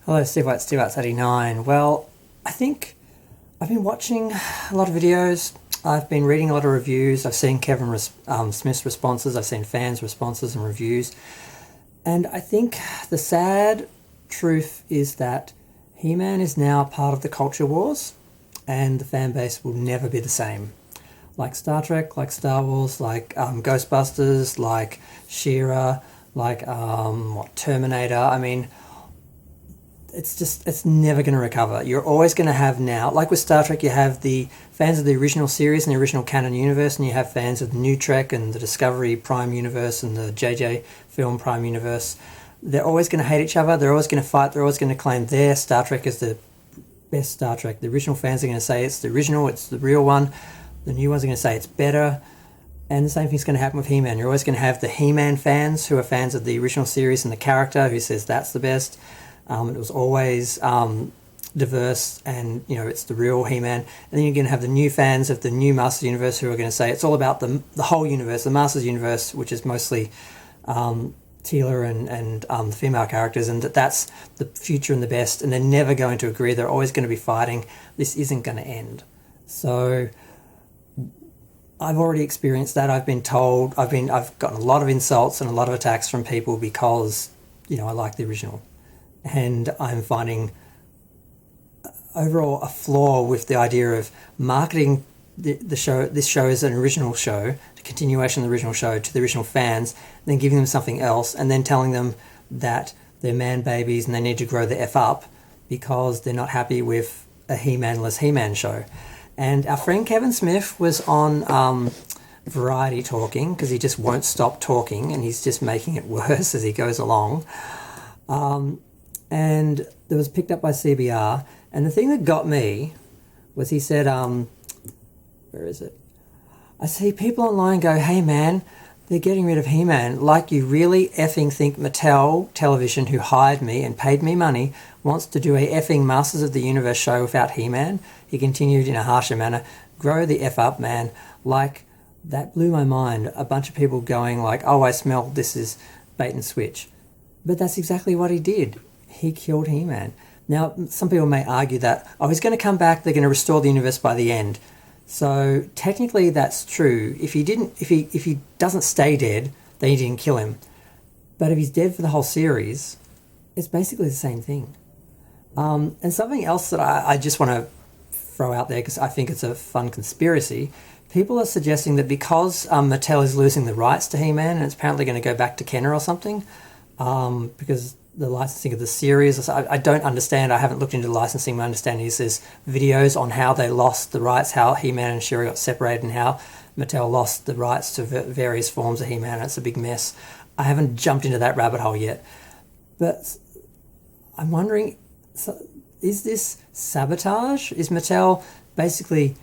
Hello, Steve White, Steve White's 89. Well, I think I've been watching a lot of videos. I've been reading a lot of reviews. I've seen Kevin Smith's responses. I've seen fans' responses and reviews. And I think the sad truth is that He-Man is now part of the culture wars, and the fan base will never be the same. Like Star Trek, like Star Wars, like Ghostbusters, like She-Ra, like Terminator. I mean, it's never going to recover. You're always going to have now, like with Star Trek, you have the fans of the original series and the original canon universe, and you have fans of the new Trek and the Discovery Prime universe and the JJ film Prime universe. They're always going to hate each other. They're always going to fight. They're always going to claim their Star Trek is the best Star Trek. The original fans are going to say it's the original, it's the real one. The new ones are going to say it's better. And the same thing's going to happen with He-Man. You're always going to have the He-Man fans who are fans of the original series and the character who says that's the best. It was always diverse, and it's the real He-Man. And then you're going to have the new fans of the new Masters Universe who are going to say it's all about the whole universe, the Masters Universe, which is mostly Teela and the female characters, and that's the future and the best. And they're never going to agree. They're always going to be fighting. This isn't going to end. So I've already experienced that. I've been told. I've gotten a lot of insults and a lot of attacks from people because I like the original. And I'm finding overall a flaw with the idea of marketing the show. This show is an original show, the continuation of the original show to the original fans, then giving them something else, and then telling them that they're man babies and they need to grow the F up because they're not happy with a He-Man-less He-Man show. And our friend Kevin Smith was on Variety talking, because he just won't stop talking and he's just making it worse as he goes along. And it was picked up by CBR. And the thing that got me was he said, where is it? I see people online go, hey man, they're getting rid of He-Man. Like, you really effing think Mattel Television, who hired me and paid me money, wants to do a effing Masters of the Universe show without He-Man? He continued in a harsher manner, grow the F up, man. Like, that blew my mind. A bunch of people going like, oh, I smell this is bait and switch. But that's exactly what he did. He killed He-Man. Now, some people may argue that, oh, he's going to come back, they're going to restore the universe by the end. So technically that's true. If he doesn't stay dead, then he didn't kill him. But if he's dead for the whole series, it's basically the same thing. And something else that I just want to throw out there, because I think it's a fun conspiracy, people are suggesting that because Mattel is losing the rights to He-Man, and it's apparently going to go back to Kenner or something, because the licensing of the series, I don't understand. I haven't looked into the licensing. My understanding is there's videos on how they lost the rights, how He-Man and She-Ra got separated, and how Mattel lost the rights to various forms of He-Man. It's a big mess. I haven't jumped into that rabbit hole yet. But I'm wondering, is this sabotage? Is Mattel basically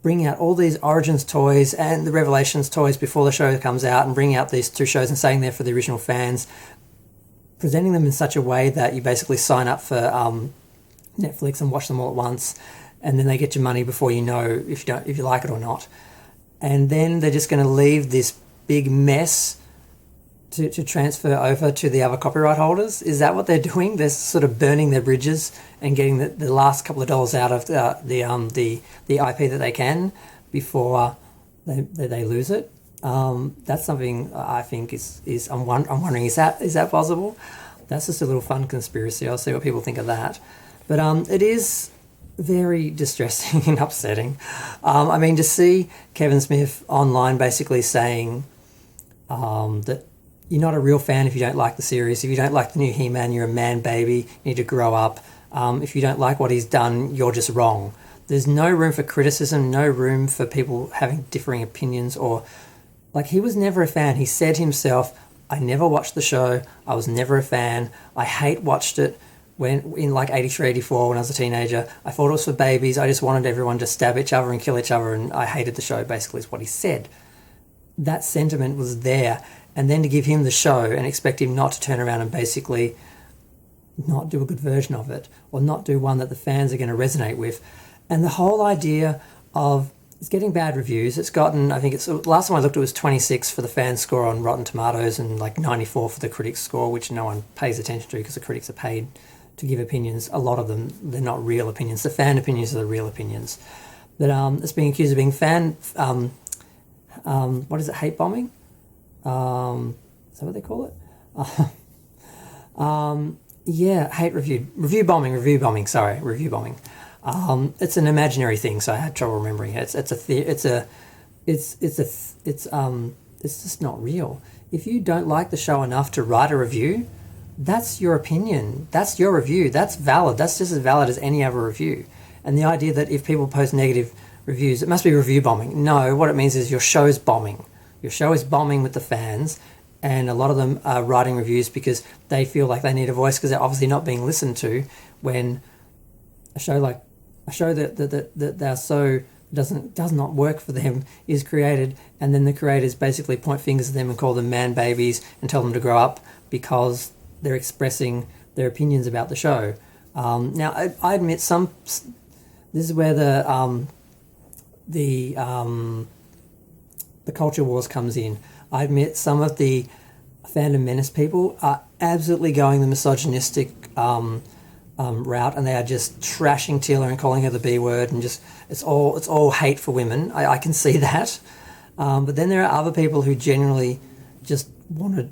bringing out all these Origins toys and the Revelations toys before the show comes out, and bringing out these two shows and saying they're for the original fans, presenting them in such a way that you basically sign up for Netflix and watch them all at once, and then they get your money before you know if you like it or not. And then they're just going to leave this big mess to transfer over to the other copyright holders. Is that what they're doing? They're sort of burning their bridges and getting the last couple of dollars out of the IP that they can before they lose it. That's something I think is I'm wondering, is that possible? That's just a little fun conspiracy. I'll see what people think of that. But it is very distressing and upsetting. I mean, to see Kevin Smith online basically saying that you're not a real fan if you don't like the series. If you don't like the new He-Man, you're a man baby. You need to grow up. If you don't like what he's done, you're just wrong. There's no room for criticism, no room for people having differing opinions, or like, he was never a fan. He said himself, I never watched the show. I was never a fan. I watched it when in like 83, 84 when I was a teenager. I thought it was for babies. I just wanted everyone to stab each other and kill each other, and I hated the show, basically, is what he said. That sentiment was there. And then to give him the show and expect him not to turn around and basically not do a good version of it, or not do one that the fans are going to resonate with. And the whole idea of, it's getting bad reviews. It's gotten, I think last time I looked, it was 26 for the fan score on Rotten Tomatoes and like 94 for the critics score, which no one pays attention to because the critics are paid to give opinions. A lot of them, they're not real opinions. The fan opinions are the real opinions. But it's being accused of being what is it, hate bombing? Is that what they call it? Review bombing. It's an imaginary thing, so I had trouble remembering it. It's just not real. If you don't like the show enough to write a review, that's your opinion. That's your review. That's valid. That's just as valid as any other review. And the idea that if people post negative reviews, it must be review bombing. No, what it means is your show's bombing. Your show is bombing with the fans, and a lot of them are writing reviews because they feel like they need a voice because they're obviously not being listened to when a show that they're so does not work for them is created, and then the creators basically point fingers at them and call them man babies and tell them to grow up because they're expressing their opinions about the show. Now, I admit this is where the culture wars comes in. I admit some of the Fandom Menace people are absolutely going the misogynistic route, and they are just trashing Tila and calling her the B word, and just it's all hate for women. I can see that, but then there are other people who genuinely just wanted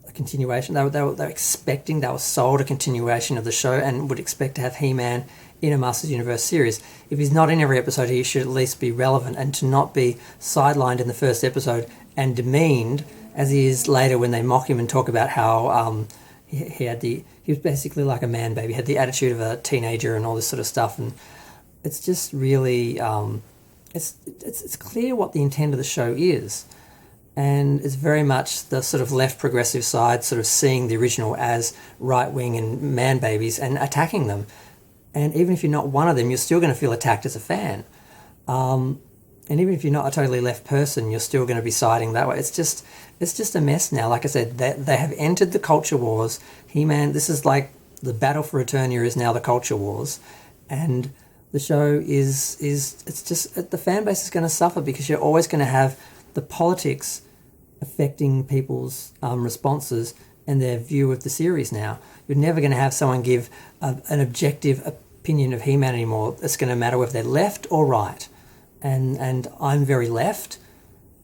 a continuation. They were expecting, they were sold a continuation of the show and would expect to have He-Man in a Masters Universe series. If he's not in every episode, he should at least be relevant, and to not be sidelined in the first episode and demeaned as he is later when they mock him and talk about how he was basically like a man baby, had the attitude of a teenager and all this sort of stuff. And it's just really it's clear what the intent of the show is, and it's very much the sort of left progressive side sort of seeing the original as right wing and man babies and attacking them. And even if you're not one of them, you're still going to feel attacked as a fan. And even if you're not a totally left person, you're still going to be siding that way. It's just a mess now. Like I said, they have entered the culture wars. He-Man, this is like the battle for Eternia is now the culture wars. And the show it's just, the fan base is going to suffer because you're always going to have the politics affecting people's responses and their view of the series now. You're never going to have someone give an objective opinion of He-Man anymore. It's going to matter whether they're left or right. And I'm very left,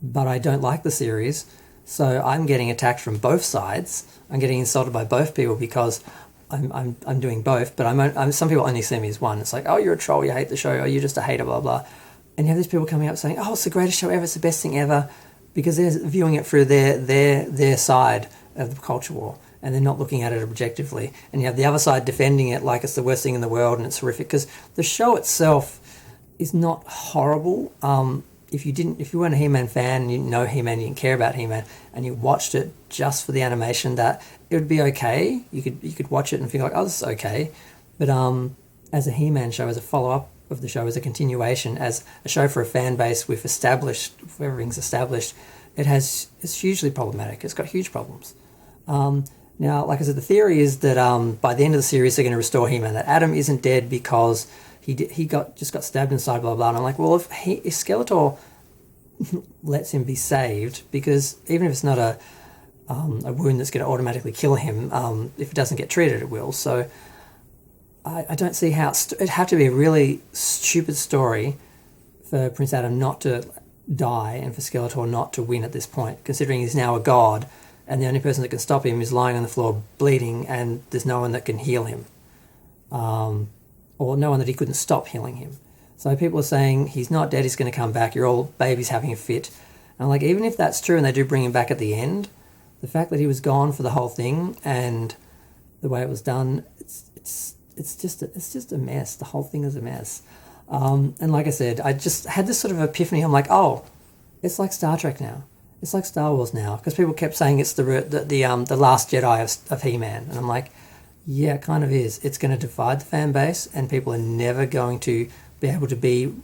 but I don't like the series, so I'm getting attacked from both sides. I'm getting insulted by both people because I'm doing both. But I'm some people only see me as one. It's like, oh, you're a troll, you hate the show, oh, you're just a hater, blah blah. And you have these people coming up saying, oh, it's the greatest show ever, it's the best thing ever, because they're viewing it through their side of the culture war, and they're not looking at it objectively. And you have the other side defending it like it's the worst thing in the world and it's horrific, because the show itself is not horrible. If you weren't a He-Man fan and you know He-Man, you didn't care about He-Man, and you watched it just for the animation, that it would be okay. You could watch it and feel like, oh, this is okay. But as a He-Man show, as a follow-up of the show, as a continuation, as a show for a fan base with everything's established, it's hugely problematic. It's got huge problems. Now, like I said, the theory is that by the end of the series they're going to restore He-Man, that Adam isn't dead because he just got stabbed inside, blah, blah. And I'm like, well, if Skeletor lets him be saved, because even if it's not a wound that's going to automatically kill him, if it doesn't get treated, it will. So I don't see how it'd have to be a really stupid story for Prince Adam not to die and for Skeletor not to win at this point, considering he's now a god and the only person that can stop him is lying on the floor bleeding, and there's no one that can heal him. Or no one that he couldn't stop healing him. So people are saying he's not dead, he's going to come back, you're all babies having a fit. And I'm like, even if that's true and they do bring him back at the end, the fact that he was gone for the whole thing and the way it was done, it's just a mess. The whole thing is a mess. And like I said, I just had this sort of epiphany. I'm like, oh, it's like Star Trek now. It's like Star Wars now, because people kept saying it's the Last Jedi of He-Man, and I'm like, yeah, it kind of is. It's going to divide the fan base, and people are never going to be able to be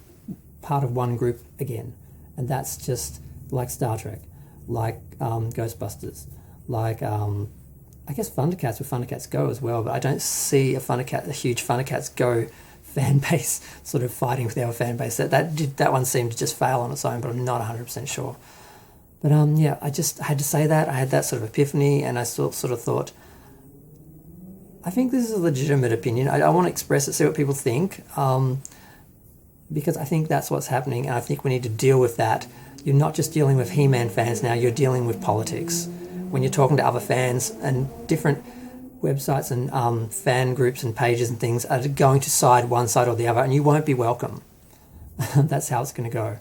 part of one group again. And that's just like Star Trek, like Ghostbusters, like I guess Thundercats with Thundercats Go as well, but I don't see a huge Thundercats Go fan base sort of fighting with our fan base. That one seemed to just fail on its own, but I'm not 100% sure. But yeah, I just had to say that. I had that sort of epiphany, and I sort of thought, I think this is a legitimate opinion. I want to express it, see what people think, because I think that's what's happening, and I think we need to deal with that. You're not just dealing with He-Man fans now, you're dealing with politics. When you're talking to other fans, and different websites and fan groups and pages and things are going to side one side or the other, and you won't be welcome. That's how it's going to go.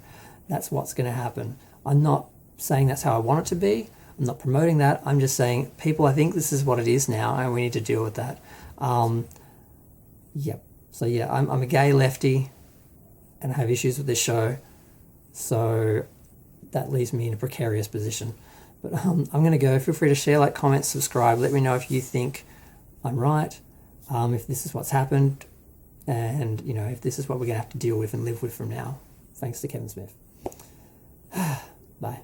That's what's going to happen. I'm not saying that's how I want it to be. I'm not promoting that. I'm just saying, people, I think this is what it is now, and we need to deal with that. Yep. So yeah, I'm a gay lefty, and I have issues with this show. So that leaves me in a precarious position. But I'm going to go. Feel free to share, like, comment, subscribe. Let me know if you think I'm right, if this is what's happened, and, you know, if this is what we're going to have to deal with and live with from now. Thanks to Kevin Smith. Bye.